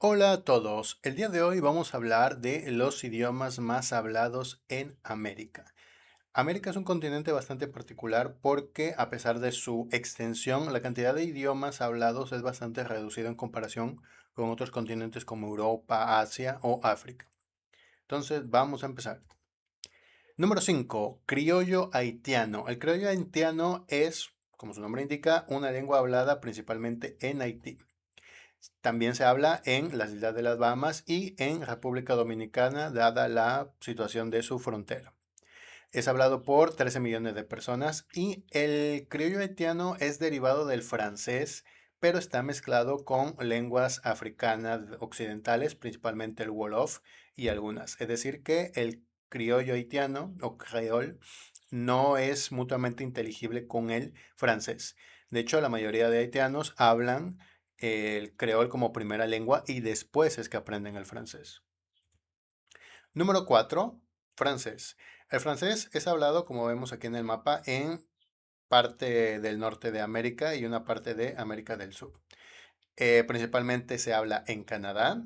Hola a todos, el día de hoy vamos a hablar de los idiomas más hablados en América. América es un continente bastante particular porque a pesar de su extensión, la cantidad de idiomas hablados es bastante reducida en comparación con otros continentes como Europa, Asia o África. Entonces vamos a empezar. Número 5, criollo haitiano. El criollo haitiano es, como su nombre indica, una lengua hablada principalmente en Haití. También se habla en las Islas de las Bahamas y en República Dominicana, dada la situación de su frontera. Es hablado por 13 millones de personas y el criollo haitiano es derivado del francés, pero está mezclado con lenguas africanas occidentales, principalmente el Wolof y algunas. Es decir, que el criollo haitiano o creol no es mutuamente inteligible con el francés. De hecho, la mayoría de haitianos hablan el creol como primera lengua y después es que aprenden el francés. Número 4, francés. El francés es hablado, como vemos aquí en el mapa, en parte del norte de América y una parte de América del Sur. Principalmente se habla en Canadá,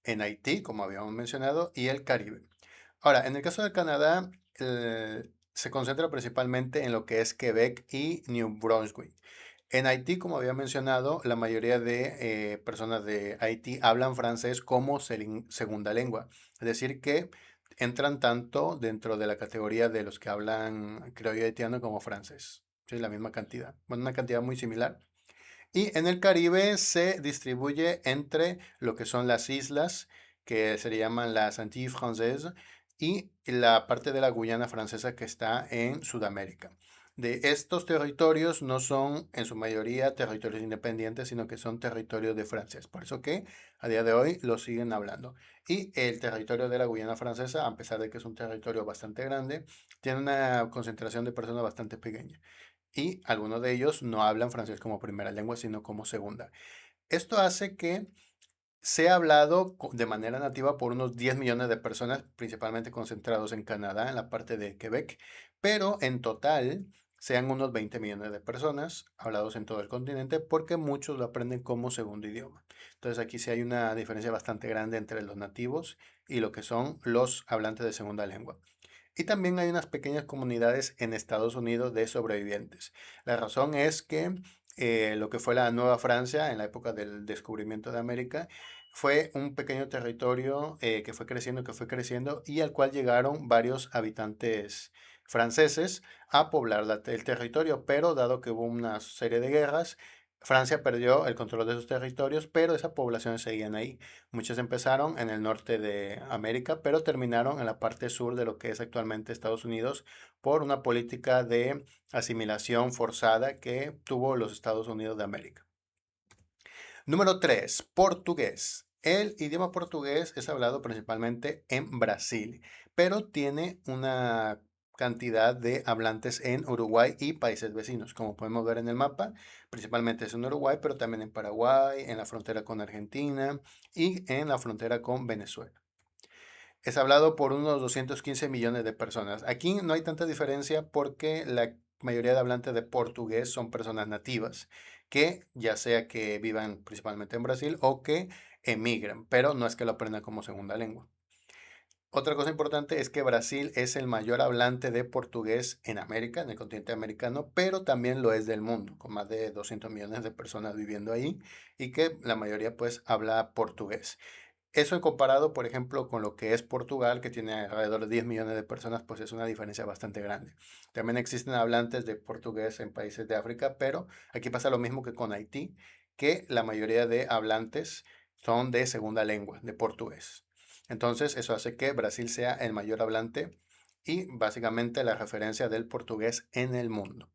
en Haití, como habíamos mencionado, y el Caribe. Ahora, en el caso de Canadá, se concentra principalmente en lo que es Quebec y New Brunswick. En Haití, como había mencionado, la mayoría de personas de Haití hablan francés como segunda lengua. Es decir, que entran tanto dentro de la categoría de los que hablan criollo haitiano como francés. Sí, la misma cantidad. Bueno, una cantidad muy similar. Y en el Caribe se distribuye entre lo que son las islas, que se le llaman las Antilles Françaises, y la parte de la Guyana francesa que está en Sudamérica. De estos territorios no son en su mayoría territorios independientes, sino que son territorios de Francia. Es por eso que a día de hoy lo siguen hablando. Y el territorio de la Guyana francesa, a pesar de que es un territorio bastante grande, tiene una concentración de personas bastante pequeña y algunos de ellos no hablan francés como primera lengua, sino como segunda. Esto hace que sea hablado de manera nativa por unos 10 millones de personas, principalmente concentrados en Canadá, en la parte de Quebec, pero en total sean unos 20 millones de personas hablados en todo el continente porque muchos lo aprenden como segundo idioma. Entonces aquí sí hay una diferencia bastante grande entre los nativos y lo que son los hablantes de segunda lengua. Y también hay unas pequeñas comunidades en Estados Unidos de sobrevivientes. La razón es que lo que fue la Nueva Francia en la época del descubrimiento de América fue un pequeño territorio que fue creciendo y al cual llegaron varios habitantes franceses a poblar el territorio, pero dado que hubo una serie de guerras, Francia perdió el control de sus territorios, pero esas poblaciones seguían ahí. Muchos empezaron en el norte de América, pero terminaron en la parte sur de lo que es actualmente Estados Unidos por una política de asimilación forzada que tuvo los Estados Unidos de América. Número 3, portugués. El idioma portugués es hablado principalmente en Brasil, pero tiene una cantidad de hablantes en Uruguay y países vecinos, como podemos ver en el mapa, principalmente es en Uruguay, pero también en Paraguay, en la frontera con Argentina y en la frontera con Venezuela. Es hablado por unos 215 millones de personas. Aquí no hay tanta diferencia porque la mayoría de hablantes de portugués son personas nativas, que ya sea que vivan principalmente en Brasil o que emigren, pero no es que lo aprendan como segunda lengua. Otra cosa importante es que Brasil es el mayor hablante de portugués en América, en el continente americano, pero también lo es del mundo, con más de 200 millones de personas viviendo ahí y que la mayoría pues habla portugués. Eso comparado, por ejemplo, con lo que es Portugal, que tiene alrededor de 10 millones de personas, pues es una diferencia bastante grande. También existen hablantes de portugués en países de África, pero aquí pasa lo mismo que con Haití, que la mayoría de hablantes son de segunda lengua, de portugués. Entonces, eso hace que Brasil sea el mayor hablante y básicamente la referencia del portugués en el mundo.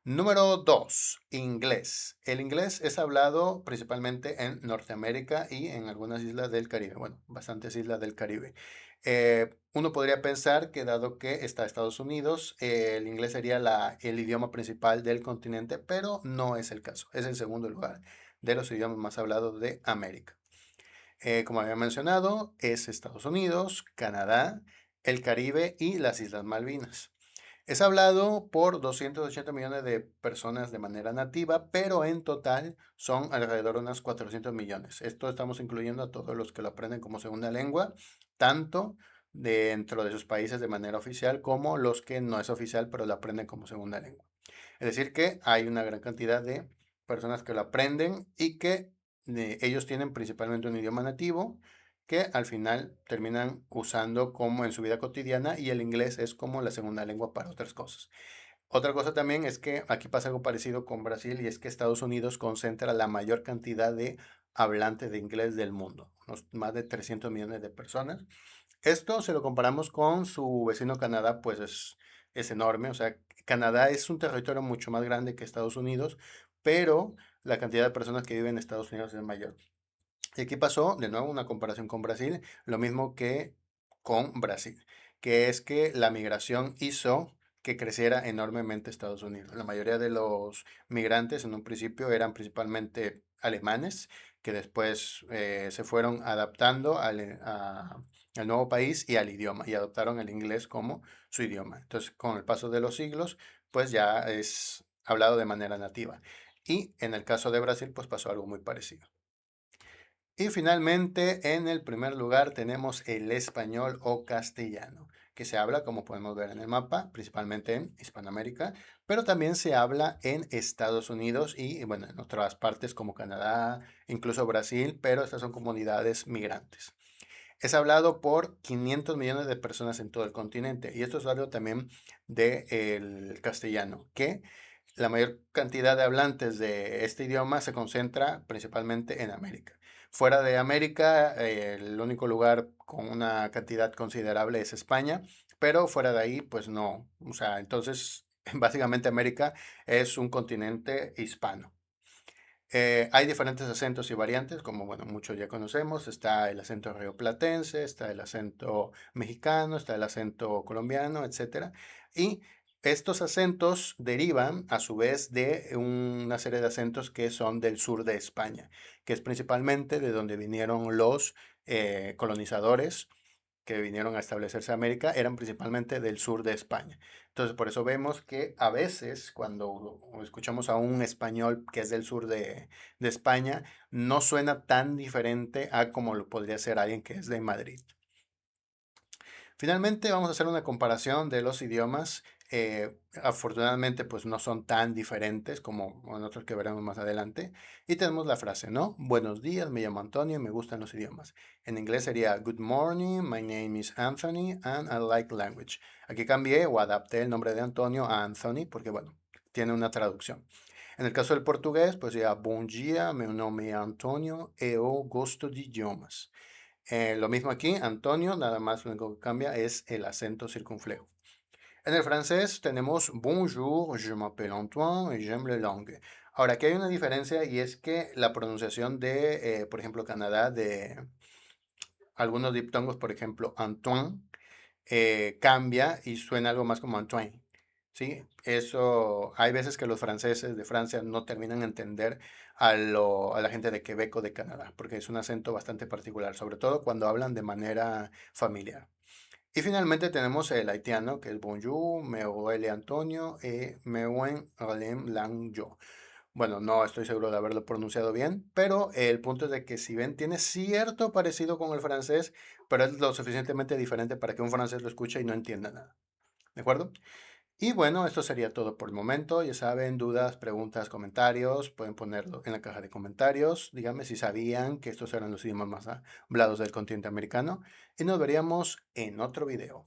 Número 2, inglés. El inglés es hablado principalmente en Norteamérica y en algunas islas del Caribe. Bueno, bastantes islas del Caribe. Uno podría pensar que dado que está Estados Unidos, el inglés sería el idioma principal del continente, pero no es el caso. Es el segundo lugar de los idiomas más hablados de América. Como había mencionado, es Estados Unidos, Canadá, el Caribe y las Islas Malvinas. Es hablado por 280 millones de personas de manera nativa, pero en total son alrededor de unos 400 millones. Esto estamos incluyendo a todos los que lo aprenden como segunda lengua, tanto dentro de sus países de manera oficial como los que no es oficial, pero lo aprenden como segunda lengua. Es decir, que hay una gran cantidad de personas que lo aprenden y que ellos tienen principalmente un idioma nativo que al final terminan usando como en su vida cotidiana y el inglés es como la segunda lengua para otras cosas. Otra cosa también es que aquí pasa algo parecido con Brasil y es que Estados Unidos concentra la mayor cantidad de hablantes de inglés del mundo, unos más de 300 millones de personas. Esto, si lo comparamos con su vecino Canadá, pues es enorme. O sea, Canadá es un territorio mucho más grande que Estados Unidos, pero la cantidad de personas que viven en Estados Unidos es mayor. Y aquí pasó, de nuevo, una comparación con Brasil, lo mismo que con Brasil, que es que la migración hizo que creciera enormemente Estados Unidos. La mayoría de los migrantes en un principio eran principalmente alemanes, que después se fueron adaptando al nuevo país y al idioma, y adoptaron el inglés como su idioma. Entonces, con el paso de los siglos, pues ya es hablado de manera nativa. Y en el caso de Brasil, pues pasó algo muy parecido. Y finalmente, en el primer lugar tenemos el español o castellano, que se habla, como podemos ver en el mapa, principalmente en Hispanoamérica, pero también se habla en Estados Unidos y, bueno, en otras partes como Canadá, incluso Brasil, pero estas son comunidades migrantes. Es hablado por 500 millones de personas en todo el continente y esto es algo también del castellano, que la mayor cantidad de hablantes de este idioma se concentra principalmente en América. Fuera de América, el único lugar con una cantidad considerable es España, pero fuera de ahí, pues no. O sea, entonces, básicamente América es un continente hispano. Hay diferentes acentos y variantes, como bueno, muchos ya conocemos. Está el acento rioplatense, está el acento mexicano, está el acento colombiano, etcétera. Y estos acentos derivan a su vez de una serie de acentos que son del sur de España, que es principalmente de donde vinieron los colonizadores que vinieron a establecerse en América eran principalmente del sur de España. Entonces, por eso vemos que a veces cuando escuchamos a un español que es del sur de España, no suena tan diferente a como lo podría ser alguien que es de Madrid. Finalmente vamos a hacer una comparación de los idiomas. Afortunadamente, pues no son tan diferentes como en otros que veremos más adelante. Y tenemos la frase, ¿no? Buenos días, me llamo Antonio y me gustan los idiomas. En inglés sería Good morning, my name is Anthony and I like language. Aquí cambié o adapté el nombre de Antonio a Anthony porque, bueno, tiene una traducción. En el caso del portugués, pues sería Bom dia, meu nome é Antonio e eu gosto de idiomas. Lo mismo aquí, Antonio, nada más lo único que cambia es el acento circunflejo. En el francés tenemos Bonjour, je m'appelle Antoine et j'aime les langues. Ahora, aquí hay una diferencia y es que la pronunciación de, por ejemplo, Canadá, de algunos diptongos, por ejemplo, Antoine, cambia y suena algo más como Antoine. ¿Sí? Eso, hay veces que los franceses de Francia no terminan de entender a la gente de Quebec o de Canadá, porque es un acento bastante particular, sobre todo cuando hablan de manera familiar. Y finalmente tenemos el haitiano, que es Bonjour, me huele Antonio, me wen alem lang yo. Bueno, no estoy seguro de haberlo pronunciado bien, pero el punto es de que si ven, tiene cierto parecido con el francés, pero es lo suficientemente diferente para que un francés lo escuche y no entienda nada. ¿De acuerdo? Y bueno, esto sería todo por el momento. Ya saben, dudas, preguntas, comentarios, pueden ponerlo en la caja de comentarios. Díganme si sabían que estos eran los idiomas más hablados del continente americano. Y nos veríamos en otro video.